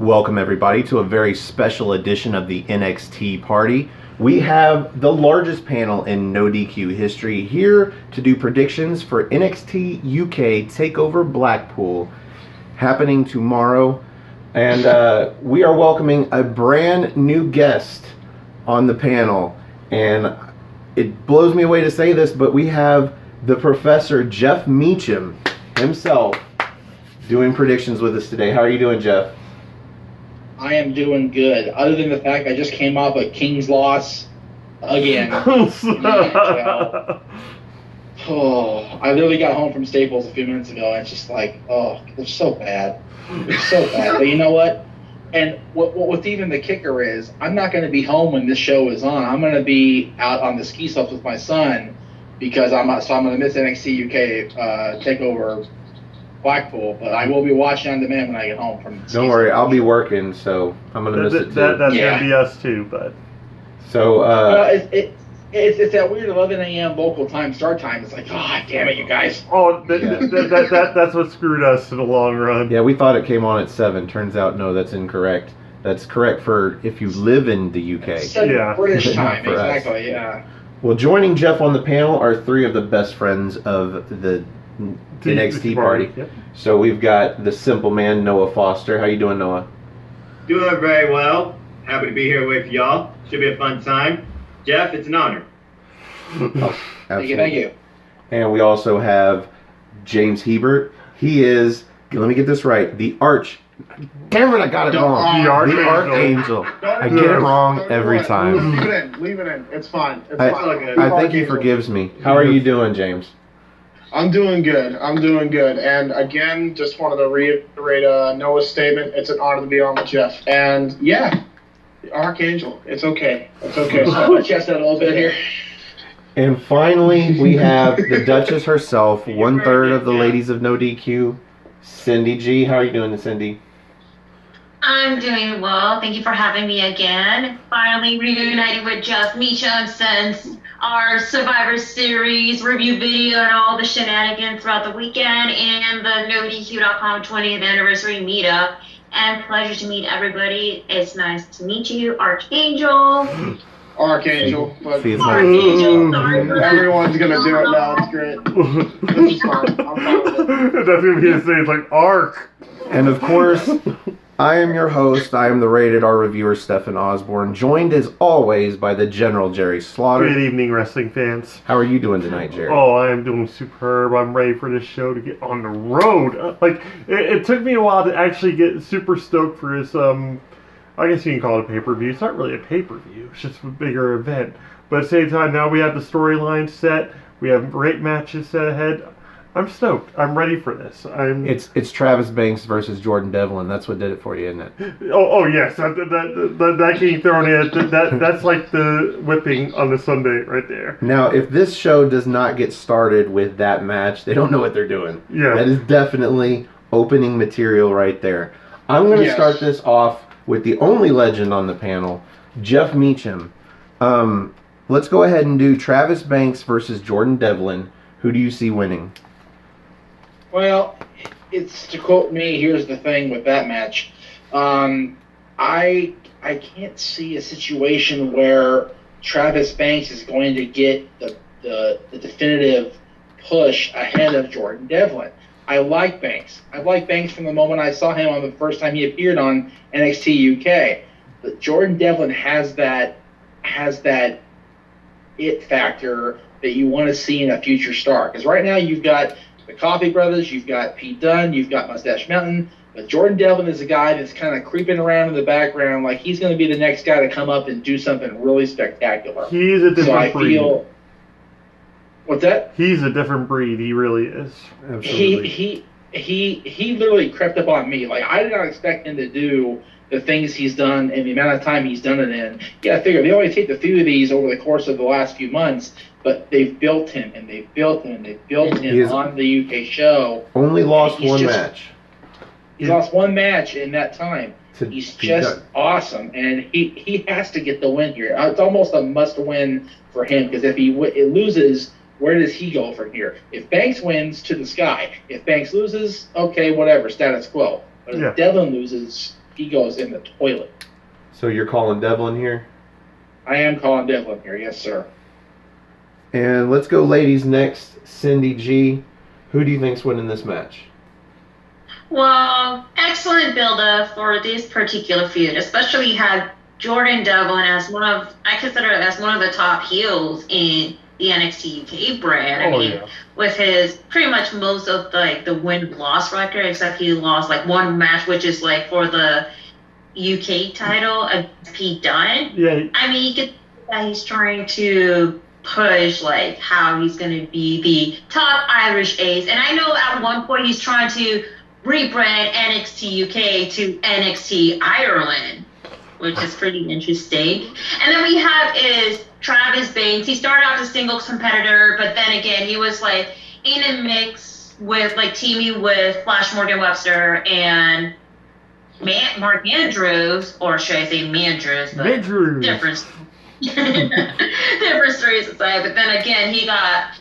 Welcome everybody to a very special edition of the NXT party. We have the largest panel in No DQ history here to do predictions for NXT UK TakeOver Blackpool happening tomorrow. And we are welcoming a brand new guest on the panel. And it blows me away to say this, but we have the Professor Jeff Meacham himself doing predictions with us today. How are you doing, Jeff? I am doing good. Other than the fact I just came off a King's loss again. Oh, I literally got home from Staples a few minutes ago, and it's just like, oh, they're so bad. They're so bad. But you know what? And what's even the kicker is, I'm not going to be home when this show is on. I'm going to be out on the ski slopes with my son because I'm going to miss NXT UK TakeOver Blackpool, but I will be watching on demand when I get home from. Don't worry, I'll be working, so I'm gonna miss it too. That's gonna be us too, but. So. It's that weird 11 a.m. local time start time. It's like, God damn it, you guys. Oh, that's what screwed us in the long run. Yeah, we thought it came on at 7. Turns out, no, that's incorrect. That's correct for if you live in the UK. Yeah. British time, exactly. Yeah. Well, joining Jeff on the panel are 3 of the best friends of the NXT party. Yep. So we've got the simple man, Noah Foster. How you doing, Noah? Doing very well. Happy to be here with y'all. Should be a fun time. Jeff, it's an honor. Oh, Thank you. And we also have James Hebert. He is, let me get this right, damn it, I got it wrong. The Archangel. I get it wrong every time. Leave it in. It's fine. I think he forgives me. How are you doing, James? I'm doing good. And again, just wanted to reiterate Noah's statement. It's an honor to be on with Jeff. And yeah, Archangel. It's okay. So I'm going to chest out a little bit here. And finally, we have the Duchess herself, 1/3 of the ladies of No DQ, Cindy G. How are you doing, Cindy? I'm doing well. Thank you for having me again. Finally reunited with Jeff Meacham since our Survivor Series review video and all the shenanigans throughout the weekend and the NoDQ.com 20th anniversary meetup. And pleasure to meet everybody. It's nice to meet you, Archangel. Archangel. But Archangel. Sorry for that. everyone's going to do it now. It's great. This is fine. I'm fine with it. That's gonna be his thing. It's like Arc. And of course, I am your host. I am the Rated R reviewer, Stefan Osborne, joined as always by the General Jerry Slaughter. Good evening, wrestling fans. How are you doing tonight, Jerry? Oh, I am doing superb. I'm ready for this show to get on the road. It took me a while to actually get super stoked for this, I guess you can call it a pay-per-view. It's not really a pay-per-view. It's just a bigger event. But at the same time, now we have the storyline set. We have great matches set ahead. I'm stoked. I'm ready for this. It's Travis Banks versus Jordan Devlin. That's what did it for you, isn't it? Oh yes, that getting thrown in. That's like the whipping on the Sunday right there. Now, if this show does not get started with that match, they don't know what they're doing. Yeah, that is definitely opening material right there. I'm going to start this off with the only legend on the panel, Jeff Meacham. Let's go ahead and do Travis Banks versus Jordan Devlin. Who do you see winning? Well, it's to quote me. Here's the thing with that match. I can't see a situation where Travis Banks is going to get the definitive push ahead of Jordan Devlin. I like Banks. I like Banks from the moment I saw him on the first time he appeared on NXT UK. But Jordan Devlin has that it factor that you want to see in a future star. Because right now you've got the Coffey Brothers, you've got Pete Dunne, you've got Mustache Mountain, but Jordan Devlin is a guy that's kind of creeping around in the background like he's going to be the next guy to come up and do something really spectacular. He's a different breed. What's that? He's a different breed. He really is. Absolutely. He literally crept up on me. Like, I did not expect him to do the things he's done and the amount of time he's done it in. Yeah, I figure they only take a few of these over the course of the last few months, but they've built him and they've built him and they've built him on the UK show. Only lost one match. He's lost one match in that time. He's just awesome, and he has to get the win here. It's almost a must-win for him, because if he loses, where does he go from here? If Banks wins, to the sky. If Banks loses, okay, whatever, status quo. But if Devlin loses, he goes in the toilet. So you're calling Devlin here? I am calling Devlin here, yes, sir. And let's go ladies next. Cindy G. Who do you think's winning this match? Well, excellent build-up for this particular feud, especially had Jordan Devlin as I consider it as one of the top heels in the NXT UK brand. With his pretty much most of the win-loss record, except he lost one match, which is for the UK title against Pete Dunne. Yeah. I mean, you get that he's trying to push how he's going to be the top Irish ace, and I know at one point he's trying to rebrand NXT UK to NXT Ireland, which is pretty interesting. And then we have is Travis Banks. He started out as a singles competitor, but then again he was in a mix with teaming with Flash Morgan Webster and Mark Andrews, or should I say Mandrews? Mandrews. Different stories aside, but then again, he got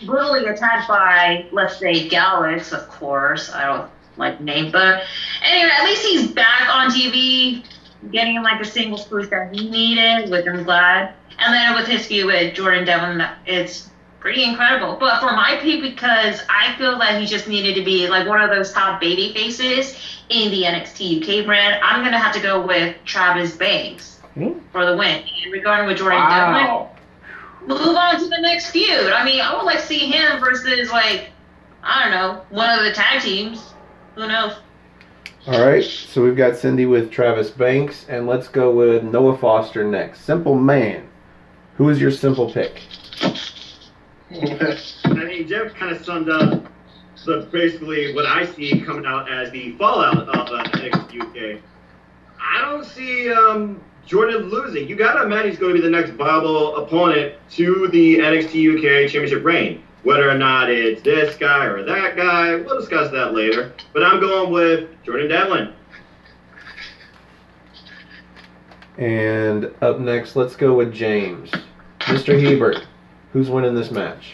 brutally attacked by, let's say, Gallus, of course. I don't like the name, but anyway, at least he's back on TV, getting the singles push that he needed, which I'm glad. And then with his feud with Jordan Devlin, it's pretty incredible. But for my pick, because I feel that he just needed to be one of those top baby faces in the NXT UK brand, I'm gonna have to go with Travis Banks for the win. And regarding with Jordan Devlin, move on to the next feud. I mean, I would like to see him versus I don't know, one of the tag teams. Who knows? All right, so we've got Cindy with Travis Banks, and let's go with Noah Foster next. Simple Man. Who is your simple pick? I mean, Jeff kind of summed up basically what I see coming out as the fallout of NXT UK. I don't see Jordan losing. You got to imagine he's going to be the next viable opponent to the NXT UK Championship reign. Whether or not it's this guy or that guy, we'll discuss that later. But I'm going with Jordan Devlin. And up next, let's go with James. Mr. Hebert, who's winning this match?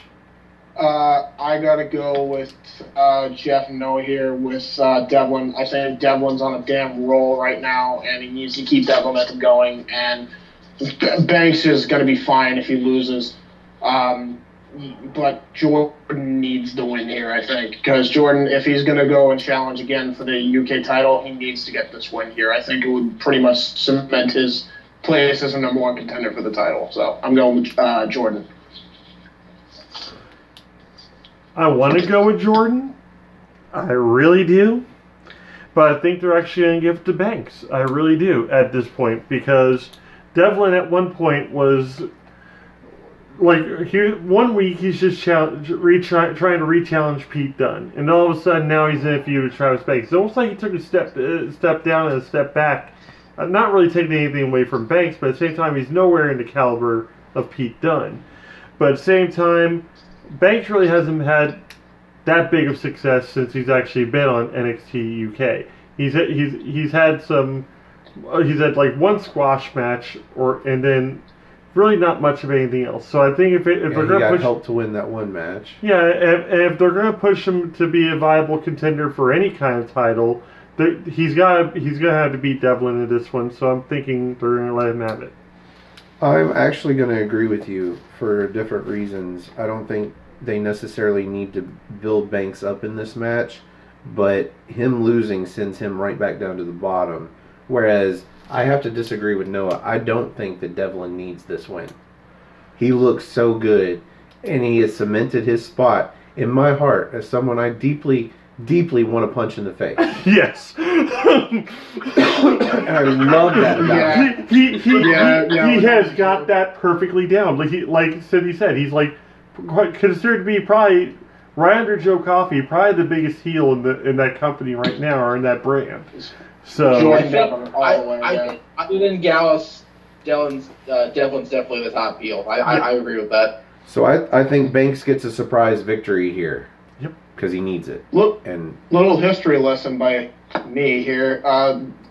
I gotta go with Jeff Noah here with Devlin. I think Devlin's on a damn roll right now, and he needs to keep that momentum going. And Banks is gonna be fine if he loses. But Jordan needs the win here, I think, because Jordan, if he's going to go and challenge again for the UK title, he needs to get this win here. I think it would pretty much cement his place as a number one contender for the title. So I'm going with Jordan. I want to go with Jordan. I really do. But I think they're actually going to give it to Banks. I really do at this point, because Devlin at one point was... here, 1 week he's just trying to re-challenge Pete Dunne, and all of a sudden now he's in a feud with Travis Banks. It's almost like he took a step down and a step back. Not really taking anything away from Banks, but at the same time he's nowhere in the caliber of Pete Dunne. But at the same time, Banks really hasn't had that big of success since he's actually been on NXT UK. He's had one squash match, and then really not much of anything else. So I think if they're going to push, help to win that one match. Yeah, and if they're going to push him to be a viable contender for any kind of title, he's going to have to beat Devlin in this one. So I'm thinking they're going to let him have it. I'm actually going to agree with you for different reasons. I don't think they necessarily need to build Banks up in this match, but him losing sends him right back down to the bottom. Whereas I have to disagree with Noah. I don't think that Devlin needs this win. He looks so good, and he has cemented his spot in my heart as someone I deeply, deeply want to punch in the face. Yes. And I love that about him. He has got that perfectly down. Like Cindy said, he's considered to be probably right under Joe Coffey, probably the biggest heel in that company right now, or in that brand. So I think, other than Gallus, Devlin's definitely the top heel. I agree with that. So I think Banks gets a surprise victory here. Yep. Because he needs it. Little history lesson by me here.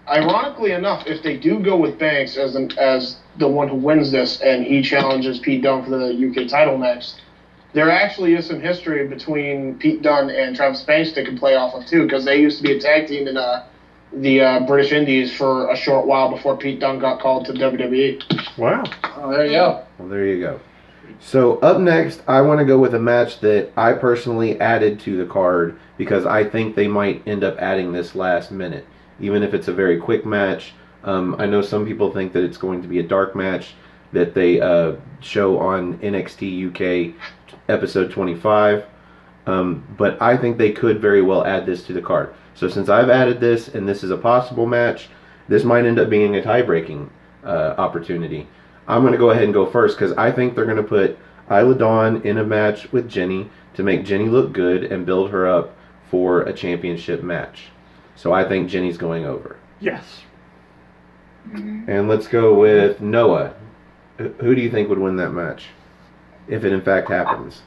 Ironically enough, if they do go with Banks as the one who wins this, and he challenges Pete Dunne for the UK title next, there actually is some history between Pete Dunne and Travis Banks they can play off of too, because they used to be a tag team in British Indies for a short while before Pete Dunne got called to WWE. Wow. Oh, there you go. Well, there you go. So up next, I want to go with a match that I personally added to the card because I think they might end up adding this last minute, even if it's a very quick match. I know some people think that it's going to be a dark match that they show on NXT UK episode 25, but I think they could very well add this to the card. So since I've added this and this is a possible match, this might end up being a tie-breaking opportunity. I'm going to go ahead and go first because I think they're going to put Isla Dawn in a match with Jenny to make Jenny look good and build her up for a championship match. So I think Jenny's going over. Yes. And let's go with Noah. Who do you think would win that match if it in fact happens?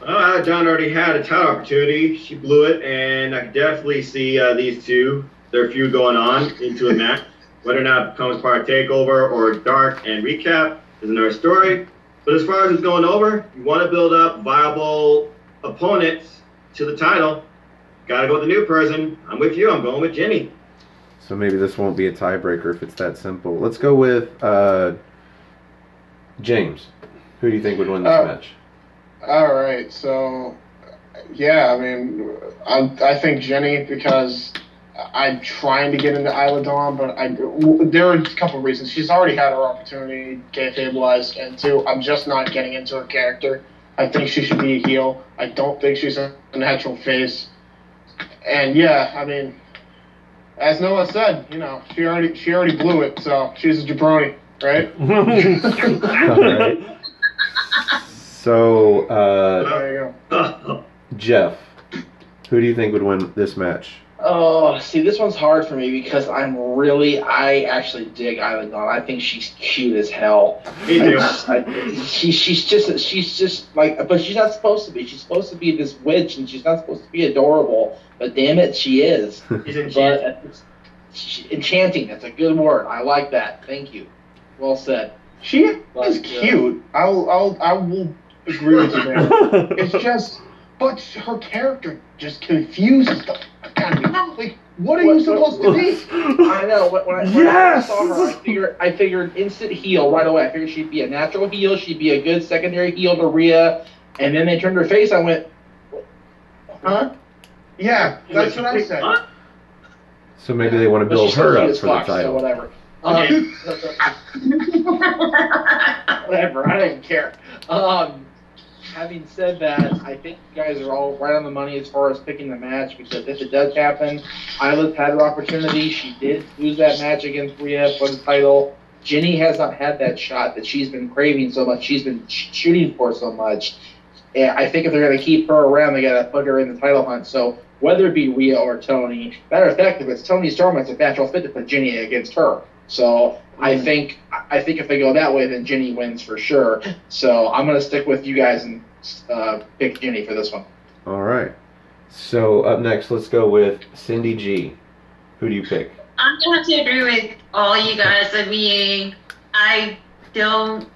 Dawn already had a title opportunity. She blew it, and I could definitely see these two, their feud going on into a match. Whether or not it becomes part of TakeOver or Dark and Recap is another story. But as far as it's going over, you want to build up viable opponents to the title. Got to go with the new person. I'm with you. I'm going with Jenny. So maybe this won't be a tiebreaker if it's that simple. Let's go with James. Who do you think would win this match? All right, so yeah, I mean, I think Jenny because I'm trying to get into Isla Dawn, but there are a couple of reasons. She's already had her opportunity, kayfabe-wise, and two, I'm just not getting into her character. I think she should be a heel. I don't think she's a natural face. And yeah, I mean, as Noah said, you know, she already blew it, so she's a jabroni, right? All right. So, There you go. Jeff, who do you think would win this match? Oh, see, this one's hard for me because I actually dig Isla Dawn. I think she's cute as hell. Me too. She's just like, but she's not supposed to be. She's supposed to be this witch, and she's not supposed to be adorable. But damn it, she is. She's enchanting. Enchanting. That's a good word. I like that. Thank you. Well said. She is cute. I will agree with you there. It's just, but her character just confuses the like, what are you supposed to be? I know. When I saw her, I figured instant heel right away. I figured she'd be a natural heel. She'd be a good secondary heel to Rhea. And then they turned her face. I went, huh? Yeah, that's what I said. Huh? So maybe they want to build her up for the title. So whatever. Okay. Whatever. I don't even care. Having said that, I think you guys are all right on the money as far as picking the match because if it does happen, Isla's had her opportunity. She did lose that match against Rhea for the title. Jenny has not had that shot that she's been craving so much. She's been shooting for so much. And I think if they're going to keep her around, they got to put her in the title hunt. So whether it be Rhea or Tony, matter of fact, if it's Tony Storm, it's a natural fit to put Jenny against her. So I think if they go that way, then Jenny wins for sure. So I'm going to stick with you guys and pick Jenny for this one. All right. So up next, let's go with Cindy G. Who do you pick? I'm going to have to agree with all you guys. I mean, I don't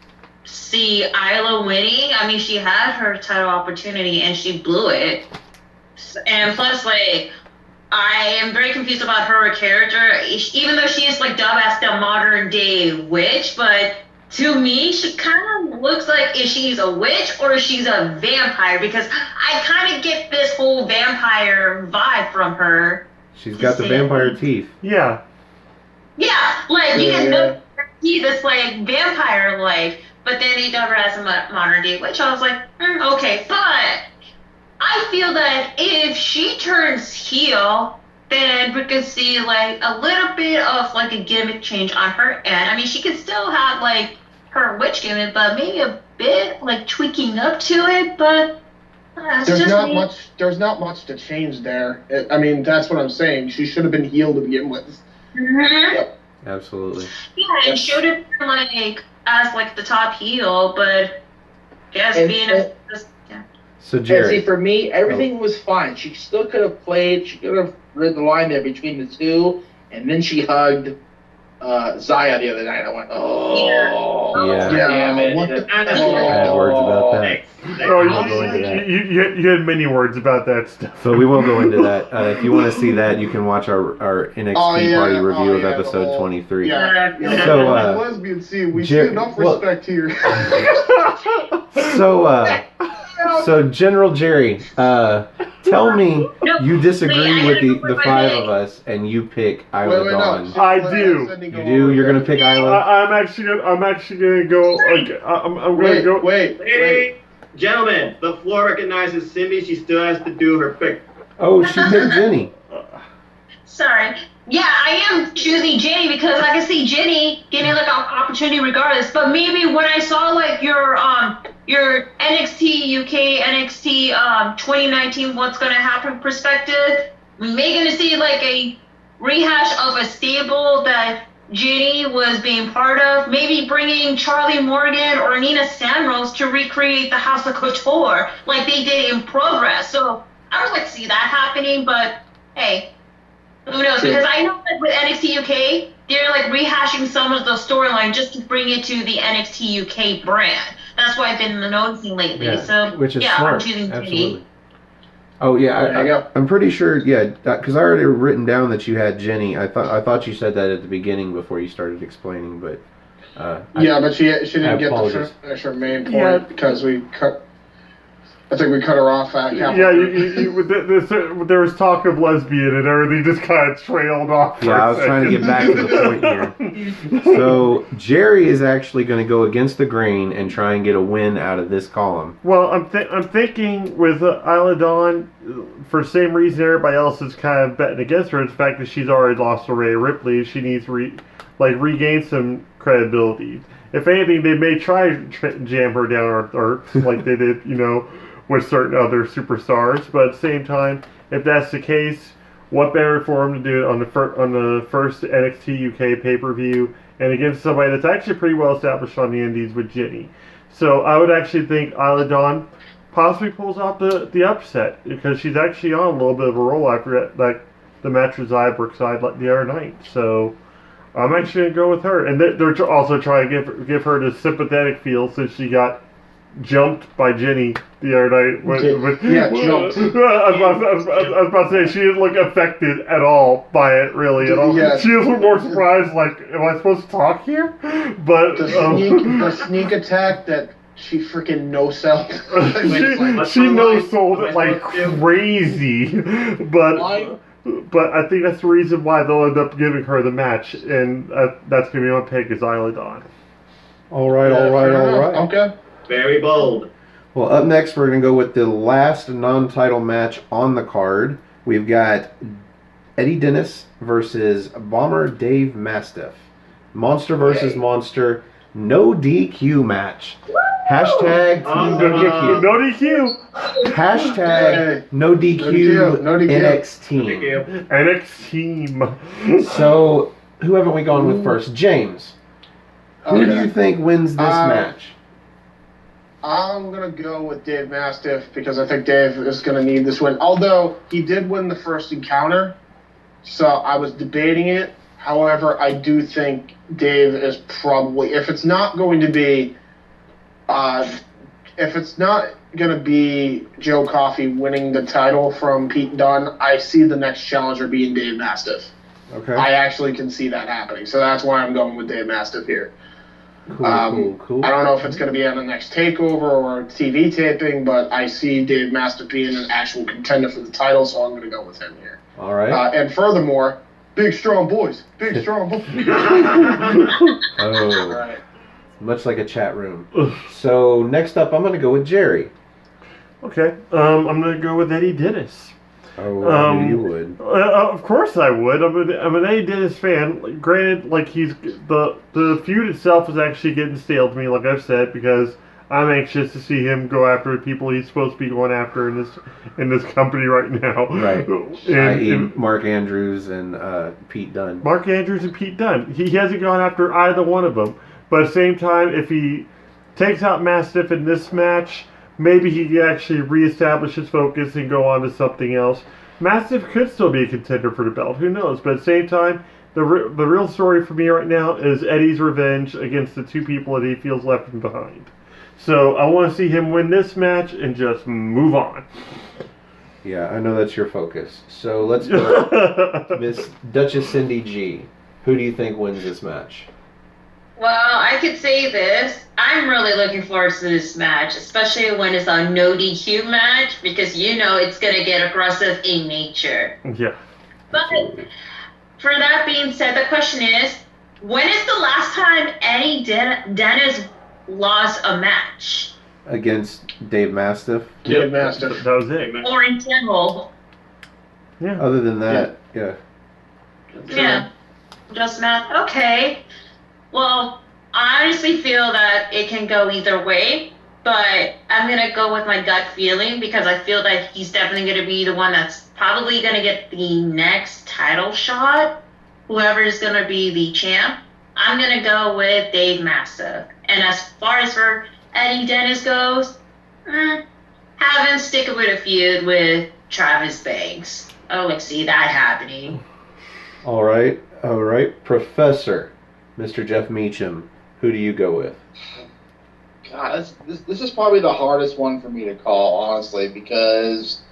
see Isla winning. I mean, she had her title opportunity and she blew it. And plus, like, I am very confused about her character, even though she is like dubbed as the modern day witch, but to me, she kind of looks like if she's a witch or if she's a vampire, because I kind of get this whole vampire vibe from her. She's got the vampire teeth. Yeah. Yeah, like you can know see this like vampire like, but then they dub her as a modern day witch. I was like, okay, but I feel that if she turns heel, then we could see like a little bit of like a gimmick change on her end. I mean, she could still have like her witch gimmick, but maybe a bit like tweaking up to it. But there's not much to change there. I mean, that's what I'm saying. She should have been heel to begin with. Mm-hmm. Yep. Absolutely. Yeah, and should have been like as like the top heel, but just being a So And Jared, see, for me, everything was fine. She still could have played. She could have read the line there between the two, and then she hugged Zaya the other night. I went, oh, Yeah. damn it. What the- I had words about that. Oh, We'll go into that. you had many words about that stuff. So we won't go into that. If you want to see that, you can watch our NXT party review of episode 23. Yeah. So, lesbian scene. We Jer- see enough well- respect here. So General Jerry, tell me you disagree with the five of us, and you pick Isla Dawn. I do. You do? You're gonna pick Isla? I'm actually gonna go. I'm gonna go. Ladies, gentlemen, the floor recognizes Cindy. She still has to do her pick. Oh, she picked Jenny. Sorry. Yeah, I am choosing Jenny because I can see Jenny getting like an opportunity regardless. But maybe when I saw like your NXT UK, NXT 2019 what's gonna happen perspective, we may gonna see like a rehash of a stable that Jenny was being part of. Maybe bringing Charlie Morgan or Nina Samuels to recreate the House of Couture like they did in Progress. So I would like to see that happening, but hey. Who knows? Because I know that with NXT UK, they're like rehashing some of the storyline just to bring it to the NXT UK brand. That's what I've been noticing lately. Yeah, So which is yeah, smart. I'm choosing Absolutely. Jenny. Oh yeah, There you go. I'm pretty sure. Yeah, because I already written down that you had Jenny. I thought you said that at the beginning before you started explaining, but Yeah, but she didn't get apologize. to finish her main point Yeah. because we cut. I think we cut her off at halfway. Yeah, there was talk of lesbian and everything just kind of trailed off. For Yeah, I a was trying to get back to the point here. So Jerry is actually going to go against the grain and try and get a win out of this column. Well, I'm thinking with Isla Dawn, for the same reason everybody else is kind of betting against her, is the fact that she's already lost to Rhea Ripley. She needs to regain some credibility. If anything, they may try to jam her down or like they did, with certain other superstars. But at the same time, if that's the case, what better for them to do it on the first NXT UK pay-per-view and against somebody that's actually pretty well established on the indies with Jenny. So I would actually think Isla Dawn possibly pulls off the upset because she's actually on a little bit of a roll after that the match with Zaya Brookside the other night. So I'm actually going to go with her. And they're also trying to give her the sympathetic feel since she got jumped by Jenny the other night. Jumped. I was about to say, she didn't look affected at all by it, really, at all. Yeah. She was more surprised, like, am I supposed to talk here? But The sneak attack that she freaking no-sold. she no-sold it like crazy. But I think that's the reason why they'll end up giving her the match, and that's going to be my pick, is Isla Dawn. All right. Okay. Very bold. Well, up next, we're going to go with the last non-title match on the card. We've got Eddie Dennis versus Bomber Dave Mastiff. Monster versus Monster. No DQ match. Hashtag No DQ. Hashtag no DQ, No DQ. NXT. NXT. So, who haven't we gone with first? James. Who do you think wins this match? I'm going to go with Dave Mastiff because I think Dave is going to need this win. Although he did win the first encounter, so I was debating it. However, I do think Dave is probably, if it's not going to be Joe Coffey winning the title from Pete Dunne, I see the next challenger being Dave Mastiff. Okay. I actually can see that happening. So that's why I'm going with Dave Mastiff here. Cool. I don't know if it's going to be on the next TakeOver or TV taping, but I see Dave Mastiff being an actual contender for the title, so I'm going to go with him here. All right. And furthermore, big strong boys. Big strong boys. Oh, Right. much like a chat room. So next up, I'm going to go with Jerry. Okay. I'm going to go with Eddie Dennis. Oh, I knew you would. Of course I would. I'm an Eddie Dennis fan. Granted, like he's the feud itself is actually getting stale to me, like I've said, because I'm anxious to see him go after the people he's supposed to be going after in this company right now. Right. I.e. Mark Andrews and Pete Dunne. Mark Andrews and Pete Dunne. He hasn't gone after either one of them. But at the same time, if he takes out Mastiff in this match, maybe he can actually reestablish his focus and go on to something else. Mastiff could still be a contender for the belt. Who knows? But at the same time, the real story for me right now is Eddie's revenge against the two people that he feels left behind. So I want to see him win this match and just move on. Yeah, I know that's your focus. So let's go, Miss Duchess Cindy G. Who do you think wins this match? Well, I could say this. I'm really looking forward to this match, especially when it's a no DQ match, because you know it's going to get aggressive in nature. Yeah. But for that being said, the question is, when is the last time Eddie Dennis lost a match? Against Dave Mastiff? Dave Mastiff. That was it. Or in general? Yeah. Other than that, yeah. Yeah. Just math. Okay. Well, I honestly feel that it can go either way, but I'm going to go with my gut feeling because I feel that he's definitely going to be the one that's probably going to get the next title shot, whoever is going to be the champ. I'm going to go with Dave Mastiff. And as far as for Eddie Dennis goes, have him stick with a feud with Travis Banks. I would see that happening. All right. Professor, Mr. Jeff Meacham, who do you go with? God, this is probably the hardest one for me to call, honestly, because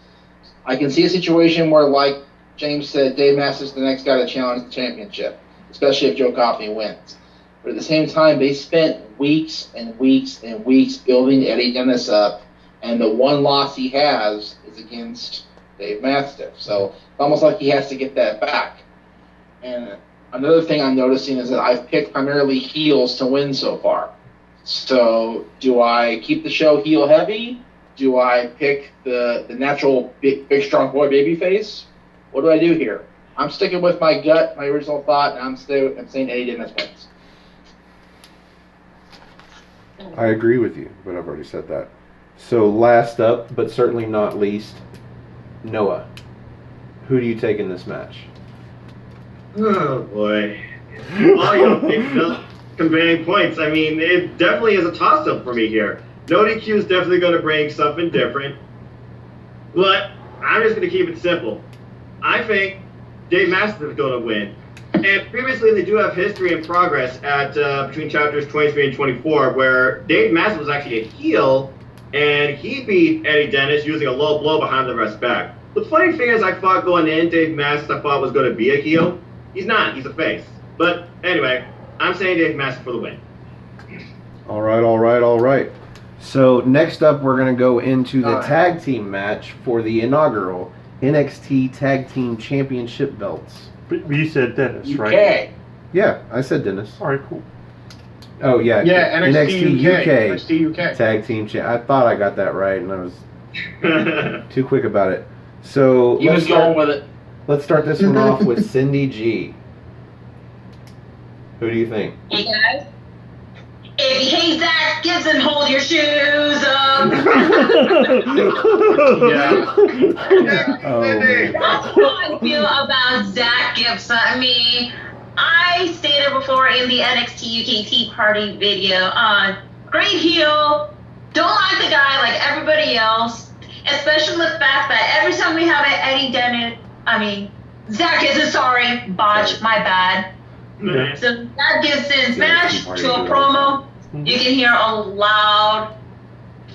I can see a situation where, like James said, Dave Mastiff's the next guy to challenge the championship, especially if Joe Coffey wins. But at the same time, they spent weeks and weeks and weeks building Eddie Dennis up, and the one loss he has is against Dave Mastiff. So it's almost like he has to get that back. And another thing I'm noticing is that I've picked primarily heels to win so far. So do I keep the show heel heavy? Do I pick the natural big strong boy babyface? What do I do here? I'm sticking with my gut, my original thought, and I'm saying Eddie Dennis wins. I agree with you, but I've already said that. So last up, but certainly not least, Noah. Who do you take in this match? Oh boy. All your picks just conveying points. I mean, it definitely is a toss-up for me here. No DQ is definitely going to bring something different. But I'm just going to keep it simple. I think Dave Mastiff is going to win. And previously, they do have history and progress at between chapters 23 and 24, where Dave Mastiff was actually a heel, and he beat Eddie Dennis using a low blow behind the ref's back. The funny thing is, I thought going in, Dave Mastiff I thought was going to be a heel. He's not. He's a face. But anyway, I'm saying Dave Mastiff for the win. All right. So next up, we're going to go into the tag team match for the inaugural NXT Tag Team Championship belts. But you said Dennis, right? Okay. Yeah, I said Dennis. All right, cool. Oh, yeah. Yeah, NXT UK. NXT UK. Tag Team I thought I got that right, and I was too quick about it. So He was going with it. let's start this one off with Cindy G. Who do you think? Hey guys, if you hate Zach Gibson, hold your shoes up. Yeah. Oh, man. That's how I feel about Zach Gibson. I mean, I stated before in the NXT UK Tea Party video great heel, don't like the guy like everybody else, especially the fact that every time we have Zach Gibson, sorry, botch, my bad. Yeah. So Zach Gibson's match to a promo, you can hear a loud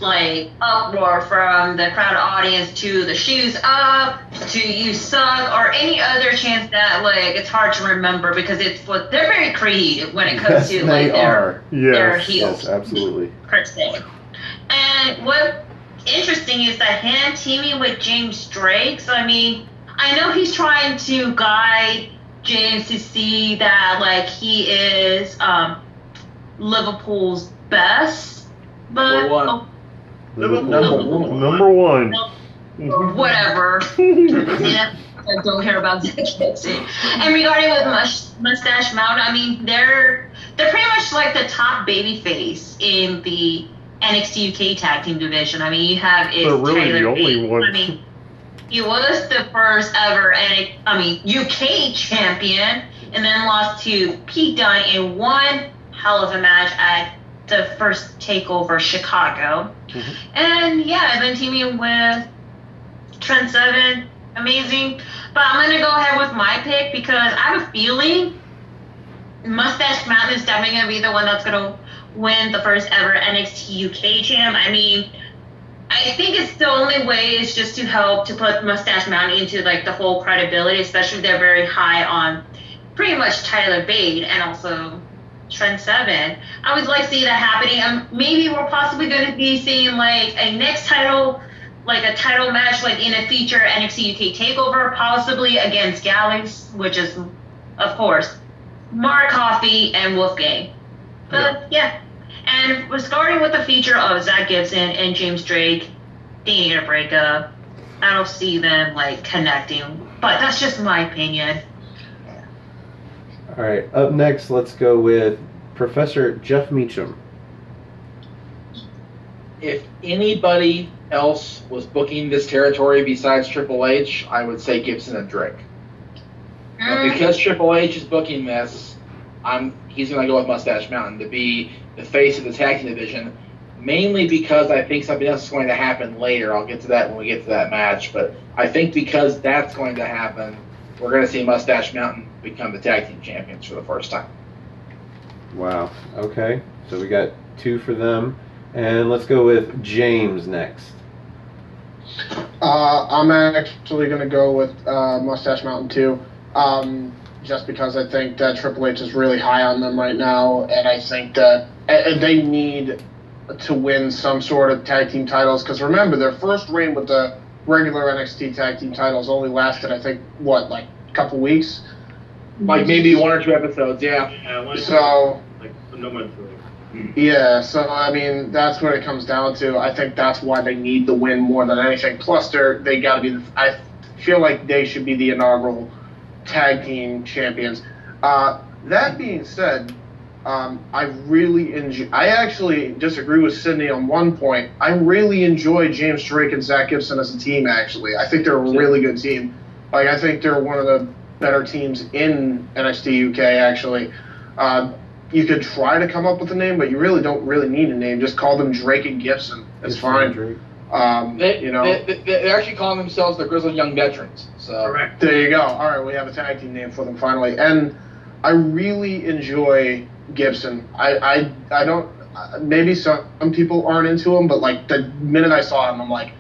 uproar from the crowd audience to the shoes up, to you suck, or any other chance that it's hard to remember because they're very creative when it comes to their heels. Yes, absolutely. Per se. And what interesting is that him teaming with James Drake. So I mean, I know he's trying to guide James to see that he is Liverpool's best, but Number one. whatever. I don't care about Zach Gibson. And regarding with Mustache Mountain, I mean they're pretty much like the top baby face in the NXT UK tag team division. I mean you have They're really Taylor the only Bate. one. I mean he was the first ever UK champion, and then lost to Pete Dunne in one hell of a match at the first TakeOver Chicago. Mm-hmm. And yeah, I've been teaming with Trent Seven, amazing. But I'm gonna go ahead with my pick because I have a feeling Mustache Mountain is definitely gonna be the one that's gonna win the first ever NXT UK champ. I mean, I think it's the only way is just to help to put Mustache Mountain into like the whole credibility, especially if they're very high on pretty much Tyler Bate and also Trent Seven. I would like to see that happening. Maybe we're possibly going to be seeing like a next title, like a title match, like in a future NXT UK Takeover, possibly against Gallus, which is, of course, Mark Coffey and Wolfgang. But yeah. And we're starting with the feature of Zach Gibson and James Drake. They need a breakup. I don't see them like connecting, but that's just my opinion. All right, up next, let's go with Professor Jeff Meacham. If anybody else was booking this territory besides Triple H, I would say Gibson and Drake. But because Triple H is booking this, he's going to go with Mustache Mountain to be the face of the tag team division, mainly because I think something else is going to happen later. I'll get to that when we get to that match, but I think because that's going to happen, we're going to see Mustache Mountain become the tag team champions for the first time. Wow, okay. So we got 2 for them. And let's go with James next. I'm actually going to go with Mustache Mountain too, just because I think that Triple H is really high on them right now, and I think that they need to win some sort of tag team titles, because remember, their first reign with the regular NXT tag team titles only lasted, I think, like a couple weeks? Like maybe 1 or 2 episodes, yeah. No more than 3. Yeah, so I mean that's what it comes down to. I think that's why they need the win more than anything. Plus, they got to be. I feel like they should be the inaugural tag team champions. That being said, I really enjoy. I actually disagree with Sydney on one point. I really enjoy James Drake and Zach Gibson as a team. Actually, I think they're a really good team. Like I think they're one of the better teams in NXT UK. Actually. You could try to come up with a name, but you really don't really need a name. Just call them Drake and Gibson. It's fine. Drake. They're actually calling themselves the Grizzled Young Veterans. So Correct. There you go. All right, we have a tag team name for them finally. And I really enjoy Gibson. I don't. Maybe some people aren't into him, but like the minute I saw him, I'm like,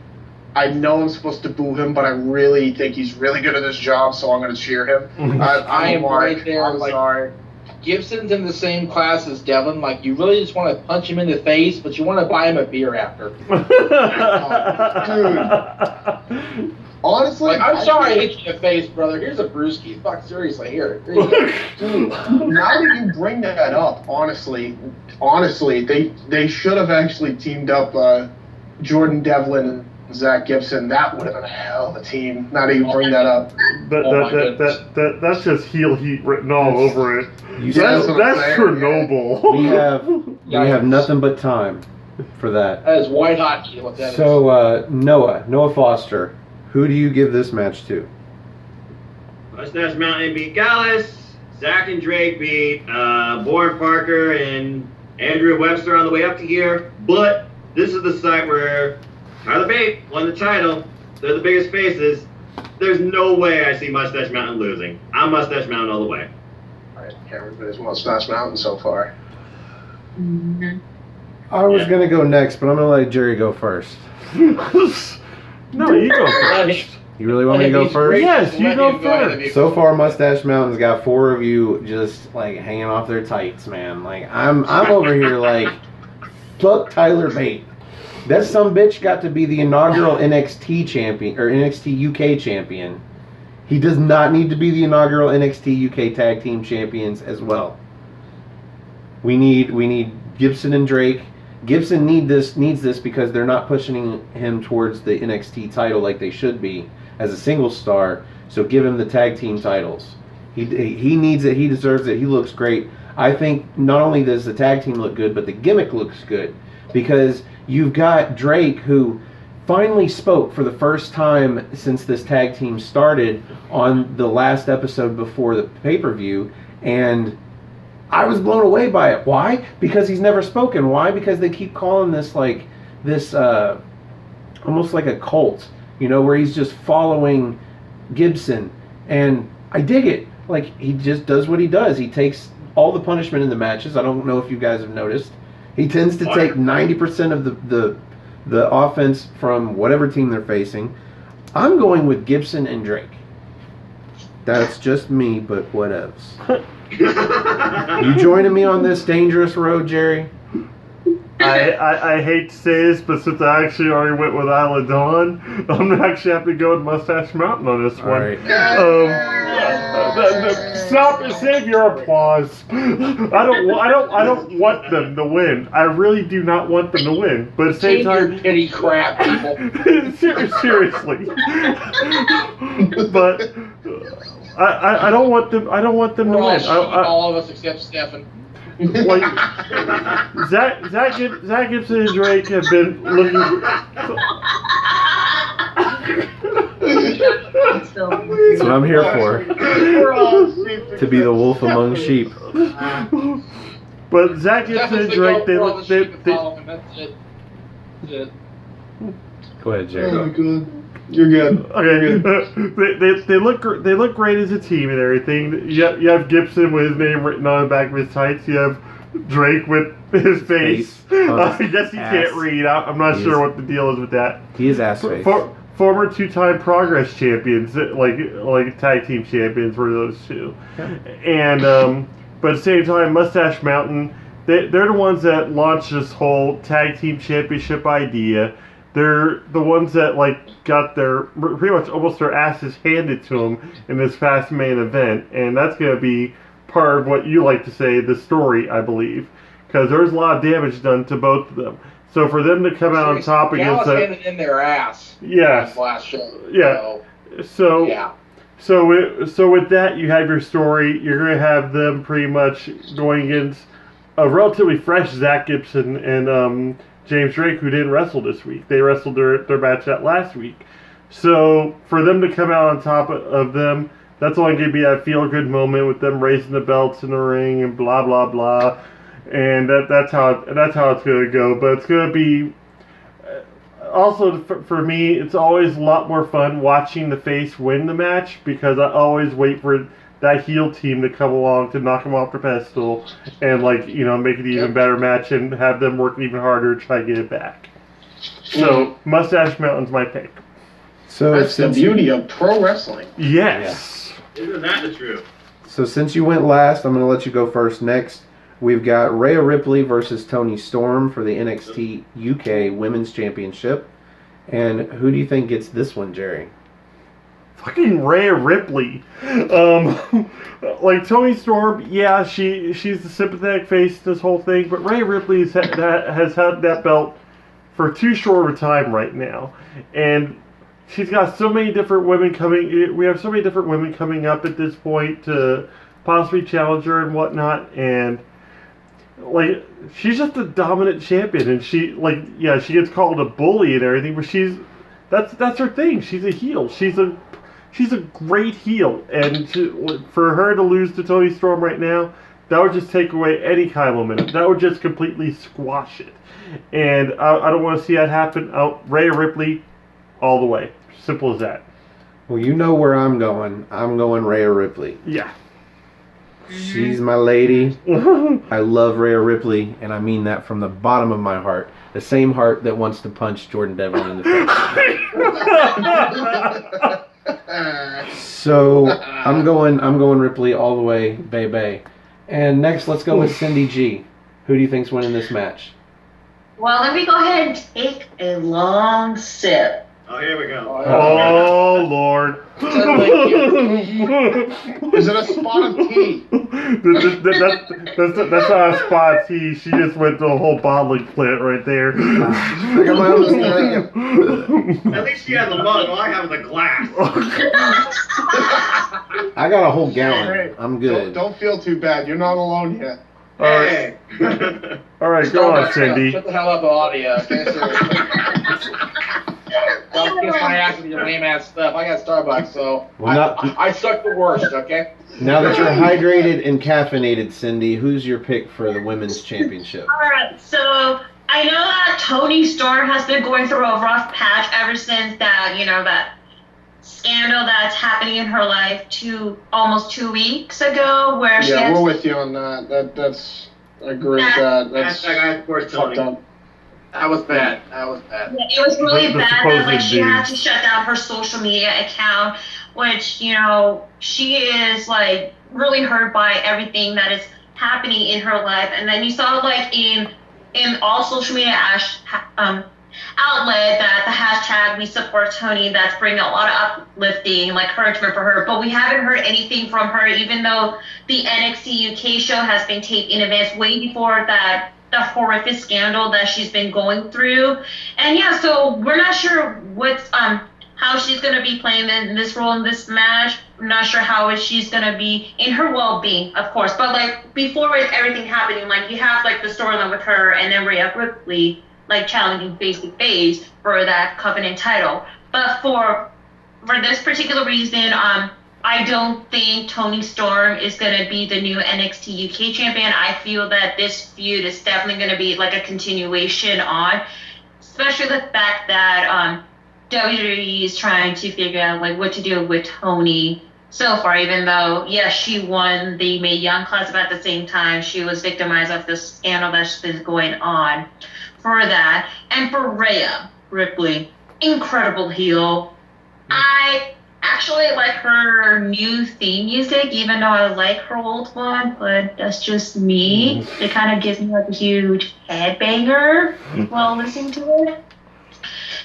I know I'm supposed to boo him, but I really think he's really good at his job, so I'm going to cheer him. I am Mark. right there. I'm like, sorry. Gibson's in the same class as Devlin. Like, you really just want to punch him in the face, but you want to buy him a beer after. Dude. Honestly, Like, I'm sorry I hit you in the face, brother. Here's a brewski. Fuck, seriously, here you go. Dude, now that you bring that up, honestly, they should have actually teamed up Jordan Devlin and Zach Gibson. That would have been a hell of a team. Now that you bring that up. That's just heel heat written all over it. That's That's Chernobyl. We have nothing but time for that. That is white hot. You know what that is. So Noah Foster, who do you give this match to? Mustache Mountain beat Gallus. Zach and Drake beat Bourne Parker and Andrew Webster on the way up to here. But this is the site where Tyler Bate won the title. They're the biggest faces. There's no way I see Mustache Mountain losing. I'm Mustache Mountain all the way. All right, everybody's Mustache Mountain so far. I was going to go next, but I'm going to let Jerry go first. No, you go first. You really want me to go first? Yes, you go first. So far, Mustache Mountain's got 4 of you just like hanging off their tights, man. Like I'm over here like, fuck Tyler Bate. That sumbitch got to be the inaugural NXT champion or NXT UK champion. He does not need to be the inaugural NXT UK tag team champions as well. We need Gibson and Drake. Gibson needs this because they're not pushing him towards the NXT title like they should be as a single star. So give him the tag team titles. He needs it. He deserves it. He looks great. I think not only does the tag team look good, but the gimmick looks good because you've got Drake who finally spoke for the first time since this tag team started on the last episode before the pay-per-view, and I was blown away by it. Why? Because he's never spoken. Why? Because they keep calling this like this almost like a cult, you know, where he's just following Gibson, and I dig it. Like, he just does what he does. He takes all the punishment in the matches. I don't know if you guys have noticed. He tends to take 90% of the offense from whatever team they're facing. I'm going with Gibson and Drake. That's just me, but whatevs. You joining me on this dangerous road, Jerry? I hate to say this, but since I actually already went with Isla Dawn, I'm gonna actually have to go with Mustache Mountain on this one. Right. Stop and save your applause. I don't want them to win. I really do not want them to win. But at the same Take time, your pity crap, people. seriously. But I don't want them. I don't want them to win. All of us except Stefan. Like Zach Gibson and Drake have been looking. That's what I'm here for. To be the wolf among sheep. But Zach Gibson and Drake, they That's it. Go ahead, Jerry. Oh my god. You're good. Okay, they look great as a team and everything. You have Gibson with his name written on the back of his tights. You have Drake with his face. I guess he can't read. I'm not sure what the deal is with that. He is ass face. Former two-time Progress champions, like tag team champions, were those two. Yeah. And but at the same time, Mustache Mountain, they're the ones that launched this whole tag team championship idea. They're the ones that got their pretty much almost their asses handed to them in this fast main event, and that's going to be part of what you like to say, the story, I believe, because there's a lot of damage done to both of them. So for them to come out on top against that, handed in their ass. Yes. Last show. Yeah. So with that, you have your story. You're going to have them pretty much going against a relatively fresh Zach Gibson and James Drake, who didn't wrestle this week. They wrestled their match out last week. So for them to come out on top of them, that's only going to be that feel-good moment with them raising the belts in the ring and blah blah blah, and that's how it's going to go. But it's going to be also for me. It's always a lot more fun watching the face win the match, because I always wait for that heel team to come along to knock them off the pedestal and make it an even better match and have them work even harder to try to get it back. So Mustache Mountain's my pick. So That's the beauty of pro wrestling. Yes. Isn't that the truth? So since you went last, I'm going to let you go first. Next, we've got Rhea Ripley versus Toni Storm for the NXT UK Women's Championship. And who do you think gets this one, Jerry? Fucking Rhea Ripley. Toni Storm, yeah, she's the sympathetic face to this whole thing, but Rhea Ripley has had that belt for too short of a time right now. And she's got so many different women coming. We have so many different women coming up at this point to possibly challenge her and whatnot. And she's just a dominant champion. And she gets called a bully and everything, but that's her thing. She's a heel. She's a great heel. And for her to lose to Toni Storm right now, that would just take away any kind of momentum. That would just completely squash it. And I don't want to see that happen. Rhea Ripley, all the way. Simple as that. Well, you know where I'm going. I'm going Rhea Ripley. Yeah. She's my lady. I love Rhea Ripley, and I mean that from the bottom of my heart. The same heart that wants to punch Jordan Devlin in the face. So I'm going Ripley all the way, bae. And next, let's go with Cindy G. Who do you think's winning this match? Well, let me go ahead and take a long sip. Oh, here we go. Oh, Lord. Is it a spot of tea? That's not a spot of tea. She just went to a whole bottling plant right there. I got my own thing. At least she has a mug. All I have is a glass. I got a whole gallon. I'm good. Don't feel too bad. You're not alone yet. Hey. All right, go on, Cindy. Shut the hell up, audio. Okay, don't kiss my ass with your lame ass stuff. I got Starbucks, so I suck the worst, okay? Now that you're hydrated and caffeinated, Cindy, who's your pick for the women's championship? All right, so I know that Toni Storm has been going through a rough patch ever since that scandal that's happening in her life almost 2 weeks ago, where she Yeah, has, we're with you on that. That's I agree with that. That's Hashtag I support fucked Tony. up. That was bad. That was bad. yeah, it was really The bad that like supposed she had dude. to shut down her social media account, which she is like really hurt by everything that is happening in her life. And then you saw like in all social media outlet that the hashtag We Support Tony, that's bringing a lot of uplifting, like encouragement for her. But we haven't heard anything from her, even though the NXT UK show has been taped in advance, way before the horrific scandal that she's been going through. And yeah, so we're not sure what's how she's gonna be playing in this role in this match. I'm not sure how she's gonna be in her well-being, of course. But like before everything happening, like you have like the storyline with her and then Rhea Ripley like challenging face to face for that Covenant title. But for this particular reason, I don't think Toni Storm is going to be the new NXT UK champion. I feel that this feud is definitely going to be like a continuation on, especially the fact that WWE is trying to figure out like what to do with Toni so far, even though, yes, she won the Mae Young Classic, but at the same time, she was victimized of the scandal that's been going on for that. And for Rhea Ripley, incredible heel. I actually like her new theme music, even though I like her old one, but that's just me. It kind of gives me like a huge headbanger while listening to it.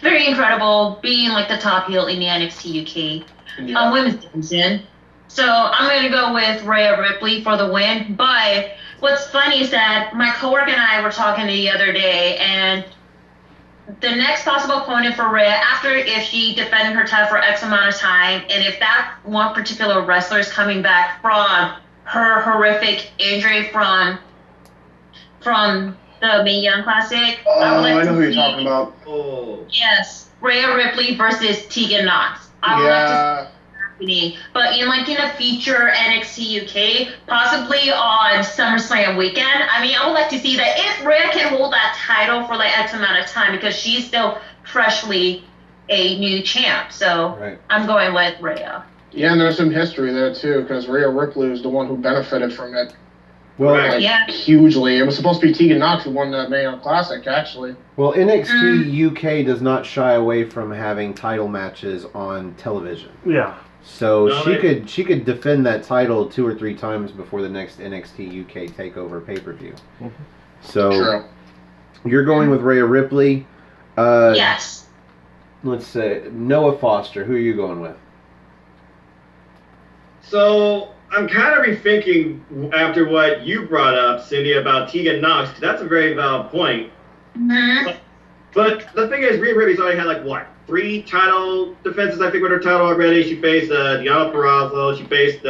Very incredible, being like the top heel in the NXT UK women's division. So I'm going to go with Rhea Ripley for the win. But what's funny is that my coworker and I were talking the other day, and the next possible opponent for Rhea, after if she defended her title for X amount of time, and if that one particular wrestler is coming back from her horrific injury from the Mae Young Classic, I would like I know to who you're see, talking about. Oh. yes, Rhea Ripley versus Tegan Knox. I would like to Yeah. but in a feature NXT UK, possibly on SummerSlam weekend. I mean, I would like to see that if Rhea can hold that title for like X amount of time, because she's still freshly a new champ. So Right. I'm going with Rhea. Yeah, and there's some history there too, because Rhea Ripley was the one who benefited from it Well, Right. like, Yeah. hugely. It was supposed to be Tegan Knox who won the Mae Young Classic, actually. well, NXT UK does not shy away from having title matches on television. Yeah. So No, she could defend that title 2 or 3 times before the next NXT UK Takeover pay-per-view. So True. you're going with Rhea Ripley. Yes. Let's say Noah Foster. Who are you going with? So I'm kind of rethinking after what you brought up, Cindy, about Tegan Knox, 'cause that's a very valid point. Mhm. But the thing is, Rhea Ripley's already had 3 title defenses, I think, with her title already. She faced Deonna Purrazzo, she faced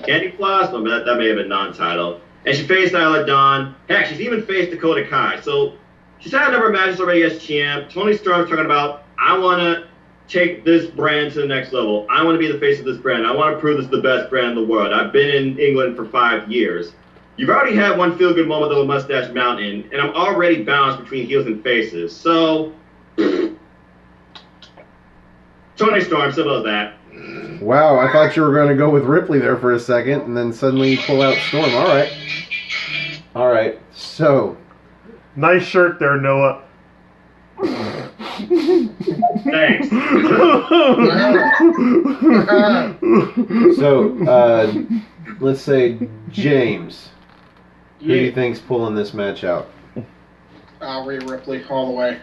Candy Floss, no, but that may have been non-title. And she faced Isla Dawn. Heck, she's even faced Dakota Kai. So she's had a number of matches already as champ. Toni Storm's talking about, I want to take this brand to the next level. I want to be the face of this brand. I want to prove this is the best brand in the world. I've been in England for 5 years. You've already had one feel-good moment, though, with Mustache Mountain, and I'm already balanced between heels and faces. So, Toni Storm, simple as that. Wow, I thought you were going to go with Ripley there for a second, and then suddenly you pull out Storm. All right. So Nice shirt there, Noah. Thanks. let's say James. Who do you think's pulling this match out? Rhea Ripley all the way.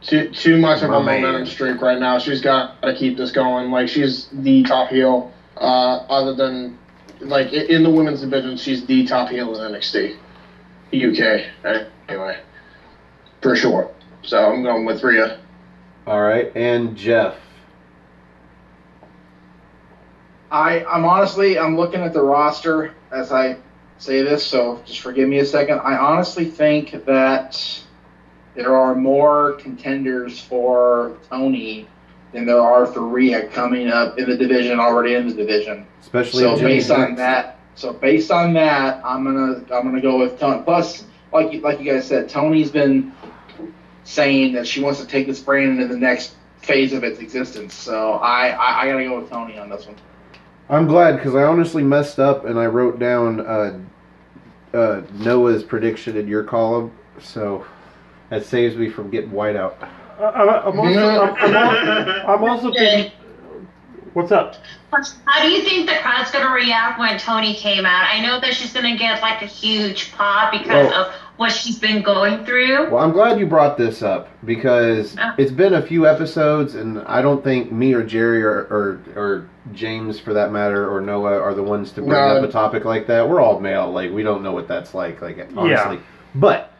Too much of My a momentum man. streak right now. She's got to keep this going. Like, she's the top heel. Other than, like, in the women's division, she's the top heel in NXT UK. Anyway, for sure. So I'm going with Rhea. All right, and Jeff. I'm honestly, I'm looking at the roster as I say this, so just forgive me a second. I honestly think that there are more contenders for Toni than there are for Rhea coming up in the division, already in the division. Especially So if Jimmy based on Hicks. that, I'm gonna go with Toni. Plus, like you guys said, Toni's been saying that she wants to take this brand into the next phase of its existence. So I gotta go with Tony on this one. I'm glad because I honestly messed up and I wrote down Noah's prediction in your column, so that saves me from getting white out. I'm also thinking. What's up? How do you think the crowd's going to react when Tony came out? I know that she's going to get like a huge pop because of what she's been going through. Well, I'm glad you brought this up because it's been a few episodes, and I don't think me or Jerry or James, for that matter, or Noah are the ones to bring up a topic like that. We're all male. Like, we don't know what that's like honestly. Yeah. But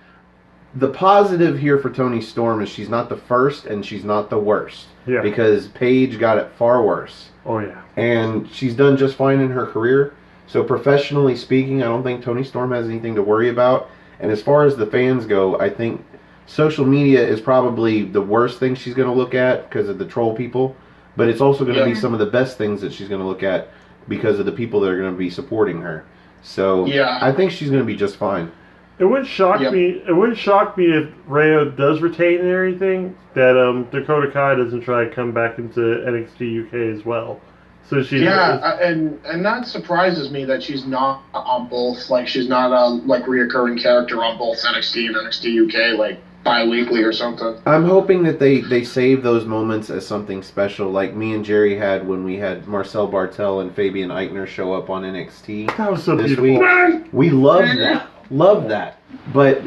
the positive here for Toni Storm is she's not the first and she's not the worst. Yeah. Because Paige got it far worse. Oh, yeah. And she's done just fine in her career. So professionally speaking, I don't think Toni Storm has anything to worry about. And as far as the fans go, I think social media is probably the worst thing she's going to look at because of the troll people. But it's also going to be some of the best things that she's going to look at because of the people that are going to be supporting her. So I think she's going to be just fine. It wouldn't shock me. It wouldn't shock me if Rhea does retain and everything. That Dakota Kai doesn't try to come back into NXT UK as well. So she's and that surprises me that she's not on both. Like she's not a reoccurring character on both NXT and NXT UK like bi-weekly or something. I'm hoping that they save those moments as something special, like me and Jerry had when we had Marcel Bartel and Fabian Eichner show up on NXT. That was so this beautiful. week. We loved that. Love that. But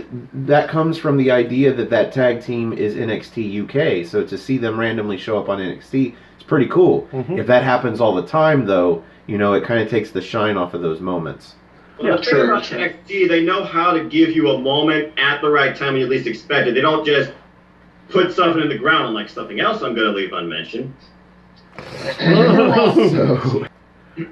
that comes from the idea that tag team is NXT UK. So to see them randomly show up on NXT, it's pretty cool. Mm-hmm. If that happens all the time, though, it kind of takes the shine off of those moments. Well, the thing about NXT, they know how to give you a moment at the right time when you least expect it. They don't just put something in the ground like something else I'm going to leave unmentioned.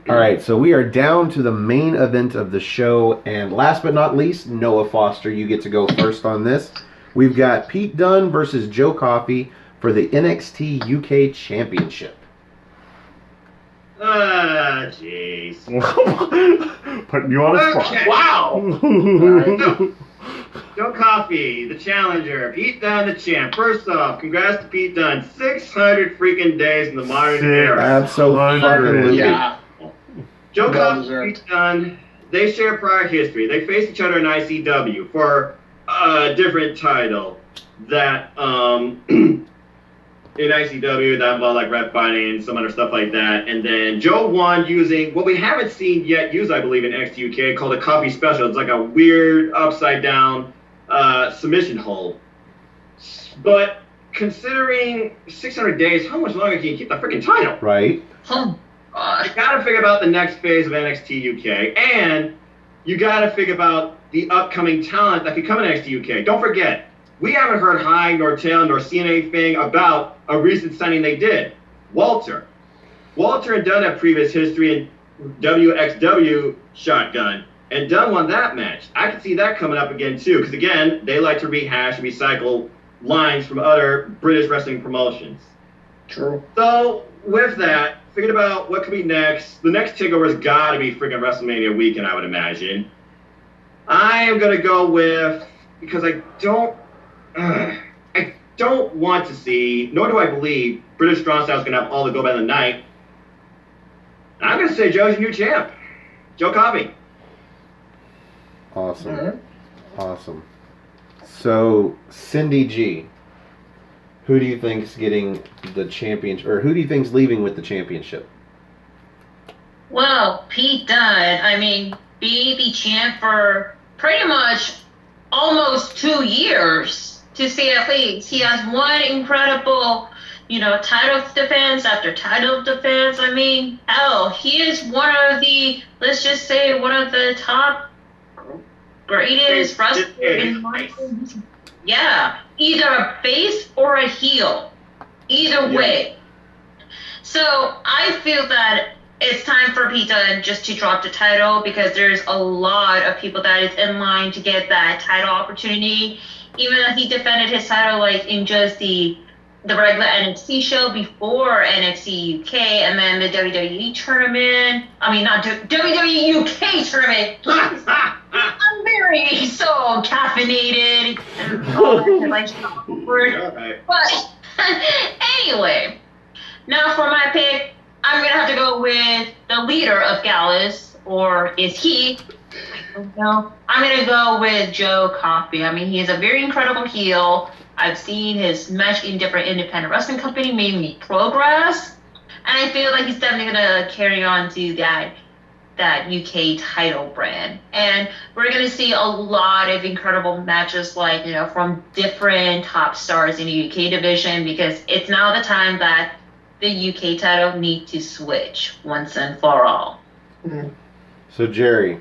All right, so we are down to the main event of the show, and last but not least, Noah Foster, you get to go first on this. We've got Pete Dunne versus Joe Coffey for the NXT UK Championship. Jeez. Putting you on the spot. Okay. Wow! Joe Coffey, the challenger. Pete Dunne, the champ. First off, congrats to Pete Dunne. 600 freaking days in the modern era. Absolutely. Yeah. Joe Coffey, Pete Dunne, they share prior history. They faced each other in ICW for a different title. That, in ICW, that involved like rep fighting and some other stuff like that. And then Joe won using what we haven't seen yet used, I believe, in NXT UK called a Coffee Special. It's like a weird upside down submission hold. But considering 600 days, how much longer can you keep the freaking title? Right. You gotta figure about the next phase of NXT UK, and you gotta figure about the upcoming talent that could come in NXT UK. Don't forget, we haven't heard high nor tail nor seen anything about a recent signing they did. Walter and Dunne have previous history in WXW Shotgun, and Dunne won that match. I could see that coming up again too, because again, they like to rehash and recycle lines from other British wrestling promotions. True. So with that, thinking about what could be next, the next TakeOver has got to be freaking WrestleMania weekend, I would imagine. I am going to go with, because I don't want to see, nor do I believe, British Strong Style is going to have all the go by the night. I'm going to say Joe's your new champ. Joe Coffey. Awesome. Mm-hmm. Awesome. So, Cindy G, who do you think is getting the championship, or who do you think is leaving with the championship? Well, Pete Dunne, be the champ for pretty much almost 2 years, to say at least. He has one incredible, title defense after title defense. Hell, he is one of the top greatest wrestlers in my opinion. Yeah, either a face or a heel. Either way. So I feel that it's time for Pete Dunne just to drop the title because there's a lot of people that is in line to get that title opportunity. Even though he defended his title in just the regular NXT show before NXT UK and then the WWE tournament. Not WWE UK tournament. I'm very so caffeinated and all that. But Anyway, now for my pick, I'm going to have to go with the leader of Gallus, or is he? I don't know. I'm going to go with Joe Coffey. I mean, he is a very incredible heel. I've seen his match in different independent wrestling company, mainly Progress, and I feel like he's definitely going to carry on to that UK title brand. And we're going to see a lot of incredible matches, like, from different top stars in the UK division, because it's now the time that the UK title need to switch once and for all. Mm-hmm. So, Jerry,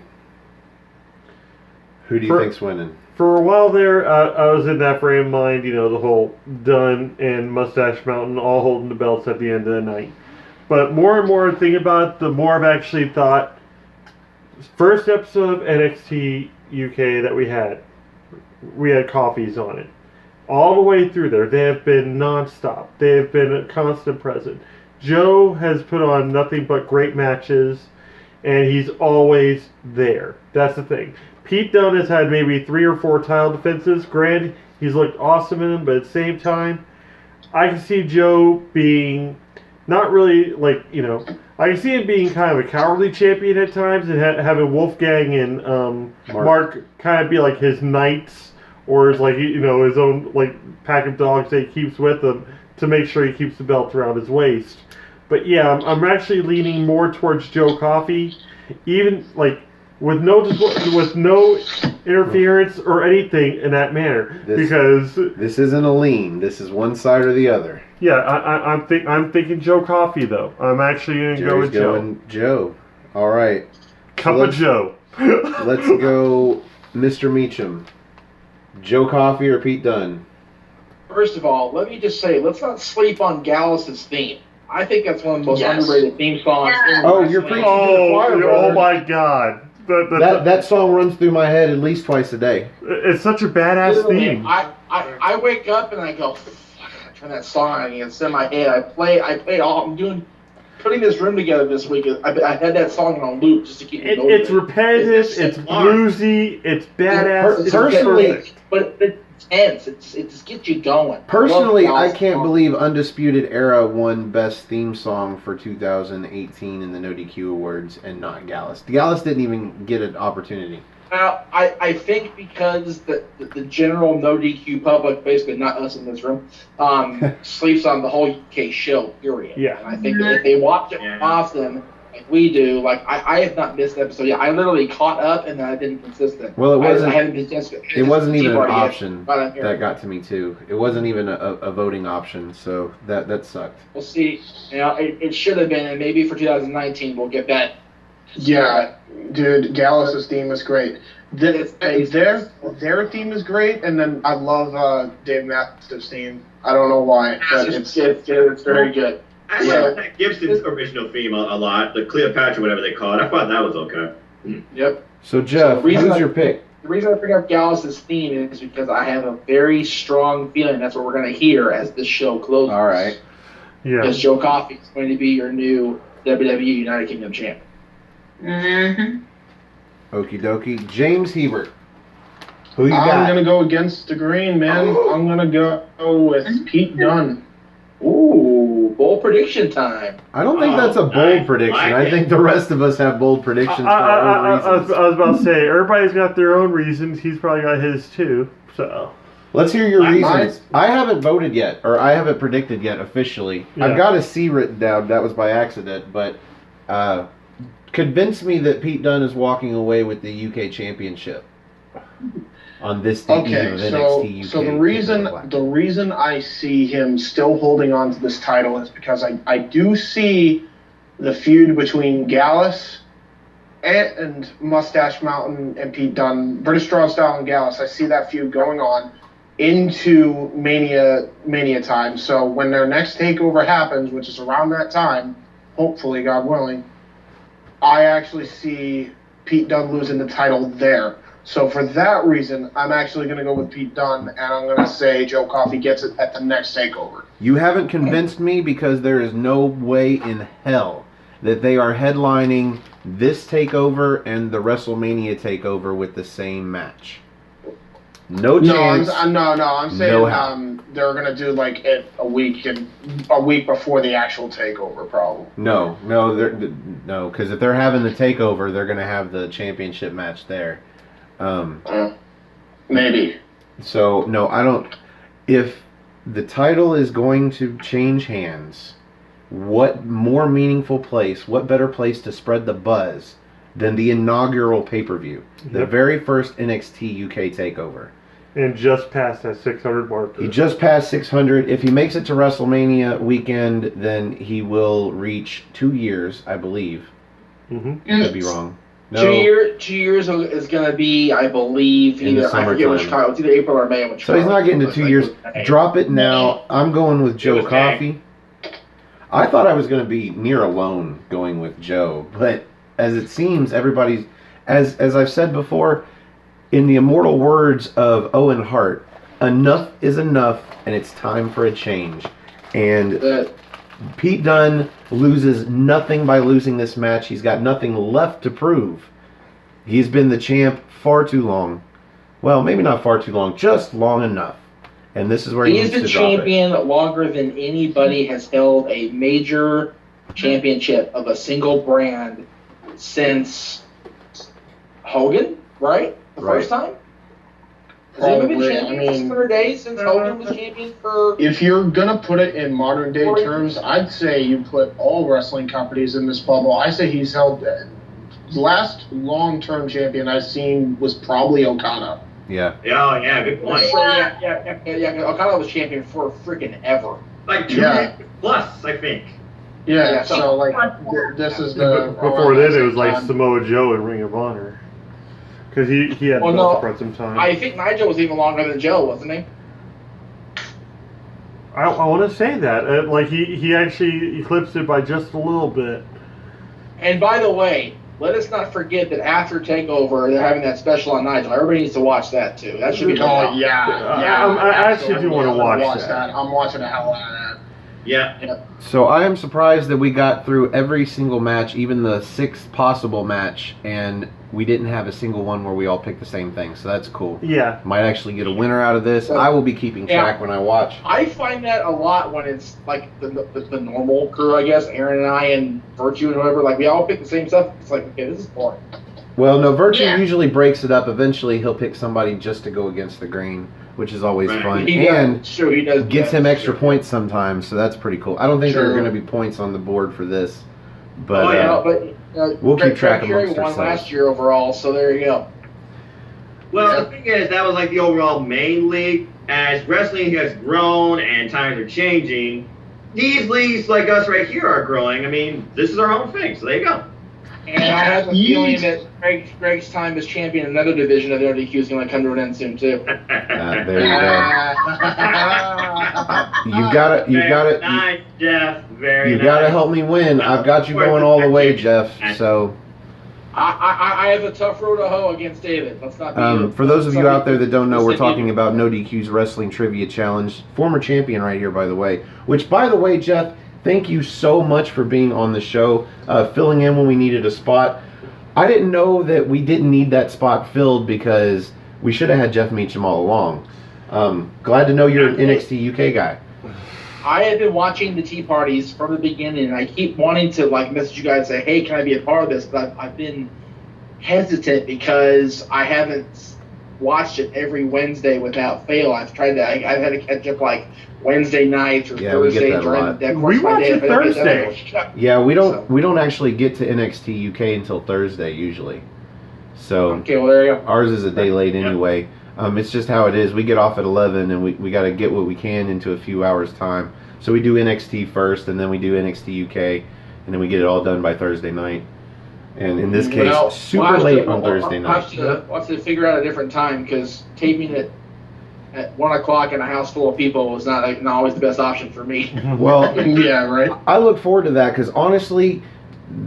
who do you think's winning? For a while there, I was in that frame of mind, the whole Dunn and Mustache Mountain all holding the belts at the end of the night. But more and more thinking about it, the more I've actually thought, first episode of NXT UK that we had coffees on it. All the way through there, they have been nonstop. They have been a constant present. Joe has put on nothing but great matches, and he's always there. That's the thing. Pete Dunne has had maybe 3 or 4 title defenses. Granted, he's looked awesome in them, but at the same time, I can see Joe being not really I can see him being kind of a cowardly champion at times, and having Wolfgang and Mark kind of be like his knights, or his his own pack of dogs that he keeps with him to make sure he keeps the belt around his waist. But yeah, I'm actually leaning more towards Joe Coffey, even with no interference or anything in that manner, because this isn't a lean. This is one side or the other. Yeah, I'm thinking Joe Coffey though. I'm actually going to go with Joe. Joe. All right. Cup of Joe. Let's go, Mr. Meacham. Joe Coffey or Pete Dunne? First of all, let me just say, let's not sleep on Gallus' theme. I think that's one of the most underrated theme songs. Yeah. Oh, you're preaching to the choir. Oh my God. That song runs through my head at least twice a day. It's such a badass theme. I wake up and I go, fuck, I turn that song on and it's in my head. I play all. Putting this room together this week. I had that song on loop just to keep me motivated. It's repetitive. It's bluesy. It's badass. Personally, but it's tense. It just gets you going. Personally, I can't believe Undisputed Era won Best Theme Song for 2018 in the No DQ Awards and not Gallus. Gallus didn't even get an opportunity. Now, I think because the general no DQ public, basically not us in this room, sleeps on the whole UK show, period. Yeah. And I think that if they watch it often, like we do, I have not missed an episode yet. I literally caught up and then I've been consistent. Well, I haven't been consistent. It wasn't even an option that got to me too. It wasn't even a voting option, so that sucked. We'll see. It should have been, and maybe for 2019 we'll get that. Yeah, dude, Gallus' theme is great. Their theme is great, and then I love Dave Matthew's theme. I don't know why, but it's very good. I like that Gibson's original theme a lot, the Cleopatra, whatever they call it. I thought that was okay. Yep. So Jeff, who's your pick? The reason I bring up Gallus' theme is because I have a very strong feeling that's what we're going to hear as this show closes. All right. Yeah. Because Joe Coffey is going to be your new WWE United Kingdom champ. Mm-hmm. Okie dokie. James Hebert. Who you got? I'm going to go against the green, man. I'm going to go with Pete Dunne. Ooh, bold prediction time. I don't think that's a bold prediction. I think the rest of us have bold predictions for our own reasons. I was about to say, everybody's got their own reasons. He's probably got his too. So let's hear your reasons. I haven't voted yet, or I haven't predicted yet officially. Yeah. I've got a C written down. That was by accident, but convince me that Pete Dunne is walking away with the UK Championship on this eve of NXT UK. So the reason I see him still holding on to this title is because I do see the feud between Gallus and Mustache Mountain and Pete Dunne, British Strong Style and Gallus. I see that feud going on into Mania time. So when their next takeover happens, which is around that time, hopefully, God willing, I actually see Pete Dunne losing the title there. So for that reason, I'm actually going to go with Pete Dunne, and I'm going to say Joe Coffey gets it at the next takeover. You haven't convinced me, because there is no way in hell that they are headlining this takeover and the WrestleMania takeover with the same match. No chance. I'm saying No how. they're gonna do like it a week before the actual takeover, probably. No, because if they're having the takeover, they're going to have the championship match there. Maybe. So no, I don't. If the title is going to change hands, what more meaningful place, what better place to spread the buzz than the inaugural pay-per-view, the very first NXT UK takeover? And just passed that 600 mark. He just passed 600. If he makes it to WrestleMania weekend, then he will reach 2 years, I believe. Could be wrong. No. 2 years is going to be, I believe, In the I forget which summertime. title. It's either April or May. So he's not getting to 2 years. Drop it now. I'm going with Joe was Coffey. I thought I was going to be near alone going with Joe, but as it seems, everybody's, as I've said before, in the immortal words of Owen Hart, enough is enough, and it's time for a change. And Pete Dunne loses nothing by losing this match. He's got nothing left to prove. He's been the champ far too long. Well, maybe not far too long, just long enough. And this is where he He's needs the to drop it. champion longer than anybody has held a major championship of a single brand since Hogan, right? The first time? Has anybody been champion for 600 days since Hogan was champion for... If you're gonna put it in modern day terms, I'd say you put all wrestling companies in this bubble. I say he's held... The last long-term champion I've seen was probably Okada. Yeah. Yeah, good point. Yeah. Okada was champion for freaking ever. Like 2 years plus, I think. Yeah, so like this is the... Before then, it was like Samoa Joe and Ring of Honor. Because he had belts for some time. I think Nigel was even longer than Joe, wasn't he? I want to say that. Like, he actually eclipsed it by just a little bit. And by the way, let us not forget that after TakeOver, they're having that special on Nigel. Everybody needs to watch that, too. That should be I actually do want to watch that. I'm watching the hell out of that. Yeah. So I am surprised that we got through every single match, even the sixth possible match, and we didn't have a single one where we all picked the same thing. So that's cool. Yeah. Might actually get a winner out of this. I will be keeping track when I watch. I find that a lot when it's like the normal crew, I guess, Aaron and I and Virtue and whoever, like we all pick the same stuff. It's like, okay, this is boring. Well, no, Virtue usually breaks it up. Eventually, he'll pick somebody just to go against the grain, which is always fun. He and does gets him extra points sometimes, so that's pretty cool. I don't think there are going to be points on the board for this, but we'll keep track amongst won ourselves. last year overall, so there you go. Well, the thing is, that was like the overall main league. As wrestling has grown and times are changing, these leagues like us right here are growing. I mean, this is our own thing, so there you go. And I have a feeling that Greg's time as champion in another division of the NXT is going to come to an end soon too. There you go. You got Nice, Jeff. Very You nice. got to help me win. I've got you going all the way, Jeff. So, I have a tough road to hoe against David. Let's not be. for those of you out there that don't know, we're talking about No DQ's Wrestling Trivia Challenge. Former champion right here, by the way. Which, by the way, Jeff, thank you so much for being on the show, filling in when we needed a spot. I didn't know that we didn't need that spot filled because we should have had Jeff Meacham all along. Glad to know you're an NXT UK guy. I have been watching the tea parties from the beginning, and I keep wanting to like message you guys and say, hey, can I be a part of this? But I've been hesitant because I haven't watched it every Wednesday without fail. I've had to catch up like Wednesday nights or Thursday during the day. We watch it Thursday. Yeah, we don't actually get to NXT UK until Thursday usually. So okay, well there you go. Ours is a day late anyway. It's just how it is. We get off at 11 and we got to get what we can into a few hours time. So we do NXT first and then we do NXT UK and then we get it all done by Thursday night. And in this case, super late on Thursday night. We'll have to figure out a different time because taping it at 1 o'clock in a house full of people was not always the best option for me. Well, yeah, right. I look forward to that because honestly,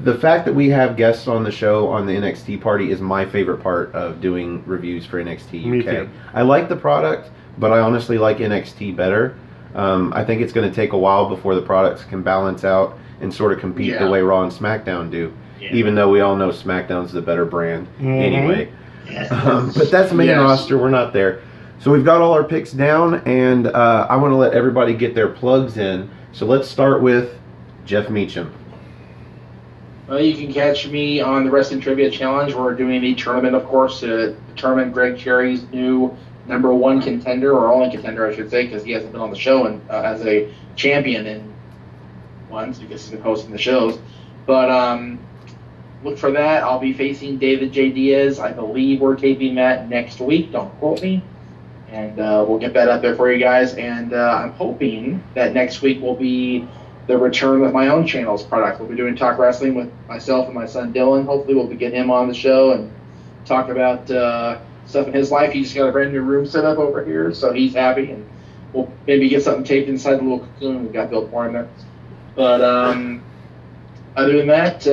the fact that we have guests on the show on the NXT party is my favorite part of doing reviews for NXT UK. Me too. I like the product, but I honestly like NXT better. I think it's going to take a while before the products can balance out and sort of compete the way Raw and SmackDown do. Yeah. Even though we all know SmackDown's the better brand anyway. Yes. But that's main roster. We're not there. So we've got all our picks down, and I want to let everybody get their plugs in. So let's start with Jeff Meacham. Well, you can catch me on the Wrestling Trivia Challenge. We're doing the tournament, of course, to determine Greg Cherry's new #1 contender, or only contender, I should say, because he hasn't been on the show and as a champion in once because he's been hosting the shows. But look for that. I'll be facing David J. Diaz. I believe we're taping that next week. Don't quote me. And we'll get that up there for you guys. And I'm hoping that next week will be the return of my own channel's product. We'll be doing Talk Wrestling with myself and my son Dylan. Hopefully we'll be getting him on the show and talk about stuff in his life. He just got a brand new room set up over here, so he's happy. And we'll maybe get something taped inside the little cocoon we got built for him there. But other than that,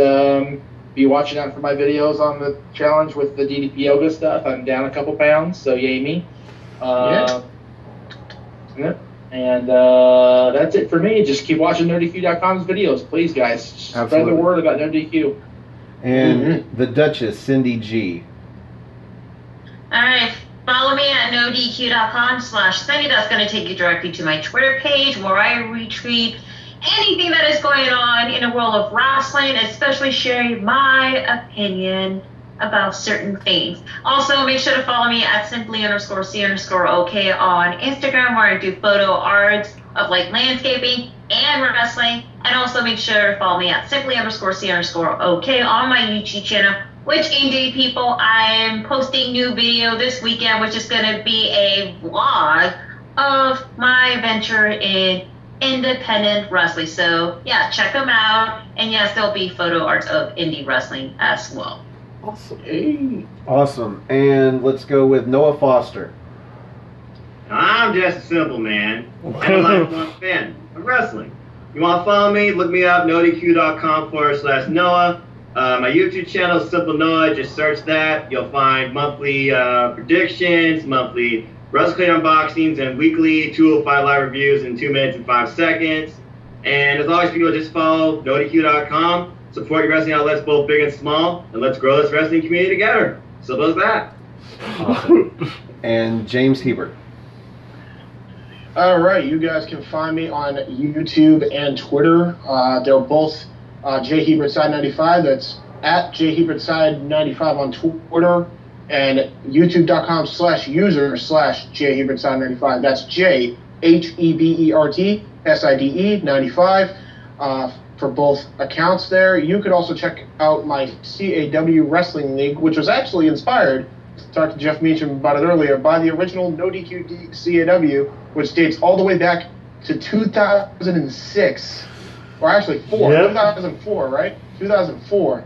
be watching out for my videos on the challenge with the DDP yoga stuff. I'm down a couple pounds, so yay me. Yeah. And that's it for me. Just keep watching NoDQ.com's videos, please, guys. Spread the word about NoDQ. And the Duchess, Cindy G. All right. Follow me at nodq.com/Cindy. That's going to take you directly to my Twitter page where I retweet anything that is going on in the world of wrestling, especially sharing my opinion about certain things. Also, make sure to follow me at simply_C_OK on Instagram, where I do photo arts of like landscaping and wrestling. And also make sure to follow me at simply_C_OK on my YouTube channel, which indeed, people, I am posting new video this weekend, which is going to be a vlog of my venture in independent wrestling. So yeah, check them out. And yes, there'll be photo arts of indie wrestling as well. Awesome. Hey. Awesome. And let's go with Noah Foster. I'm just a simple man and a lifelong fan of wrestling. You want to follow me? Look me up, nodq.com/Noah. My YouTube channel is Simple Noah. Just search that. You'll find monthly predictions, monthly WrestleCade unboxings, and weekly 205 live reviews in 2 minutes and 5 seconds. And as always, people, just follow nodq.com. Support your wrestling outlets, both big and small, and let's grow this wrestling community together. Simple as that. Awesome. And James Hebert. All right, you guys can find me on YouTube and Twitter. They're both JHebertSide95. That's at JHebertSide95 on Twitter, and YouTube.com/user/JHebertSide95. That's JHEBERTSIDE 95. For both accounts there. You could also check out my CAW Wrestling League, which was actually inspired, talked to Jeff Meacham about it earlier, by the original No DQ CAW, which dates all the way back to 2006. Or actually 2004, right? 2004.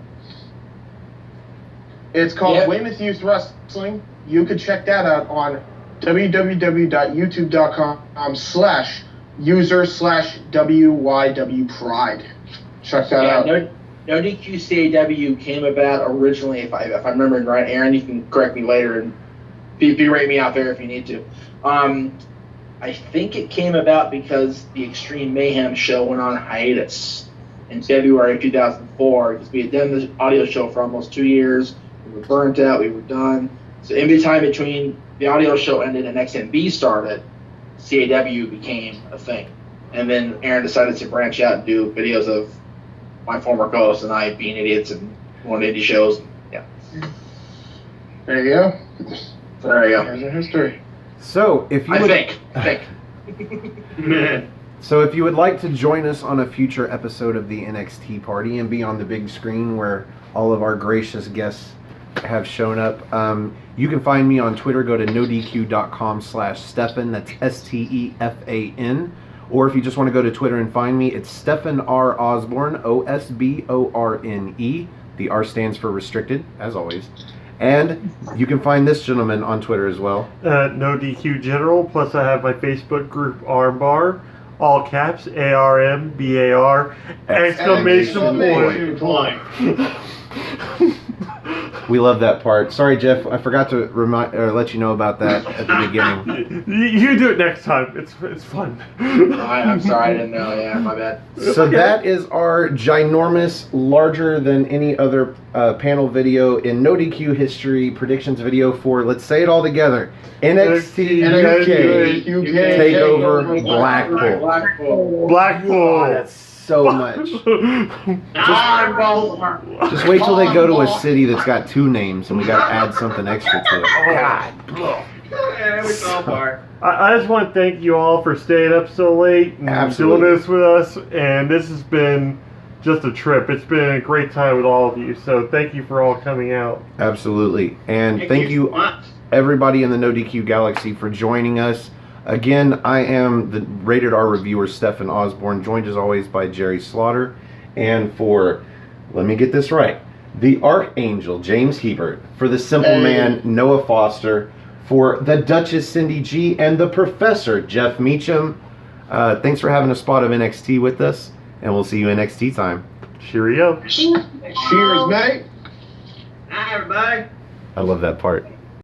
It's called Weymouth Youth Wrestling. You could check that out on www.youtube.com/user/WYW Pride. Check that out. No DQ CAW came about originally, if I'm remembering right. Aaron, you can correct me later and berate me out there if you need to. I think it came about because the Extreme Mayhem show went on hiatus in February of 2004 because we had done the audio show for almost 2 years. We were burnt out. We were done. So in the time between the audio show ended and XMB started, CAW became a thing. And then Aaron decided to branch out and do videos of my former co-host and I being idiots and going to indie shows. Yeah. There you go. There you go. There's your history. So if you I think. So if you would like to join us on a future episode of the NXT party and be on the big screen where all of our gracious guests have shown up, you can find me on Twitter. Go to nodq.com/Stefan. That's STEFAN. Or if you just want to go to Twitter and find me, it's Stefan R. Osborne, OSBORNE. The R stands for restricted, as always. And you can find this gentleman on Twitter as well. No DQ General. Plus, I have my Facebook group Armbar, all caps ARMBAR exclamation point. We love that part. Sorry, Jeff, I forgot to remind or let you know about that at the beginning. You do it next time. It's fun. I'm sorry, I didn't know. Yeah, my bad. So that is our ginormous, larger than any other panel video in No DQ history predictions video for, let's say it all together, NXT UK TakeOver Blackpool. Blackpool. Oh, that's so much. I'm Just wait till they go to a city that's got 2 names and we got to add something extra to it. God. Yeah, we fell apart. I just want to thank you all for staying up so late and Absolutely. doing this with us. And this has been just a trip. It's been a great time with all of you. So thank you for all coming out. Absolutely. And thank you, so much. everybody in the No DQ Galaxy, for joining us. Again, I am the Rated R reviewer, Stefan Osborne, joined as always by Jerry Slaughter. And for, let me get this right, the Archangel, James Hebert, for the Simple Man, Noah Foster, for the Duchess, Cindy G, and the Professor, Jeff Meacham. Thanks for having a spot of NXT with us, and we'll see you NXT time. Cheerio. Cheers, mate. Hi, everybody. I love that part.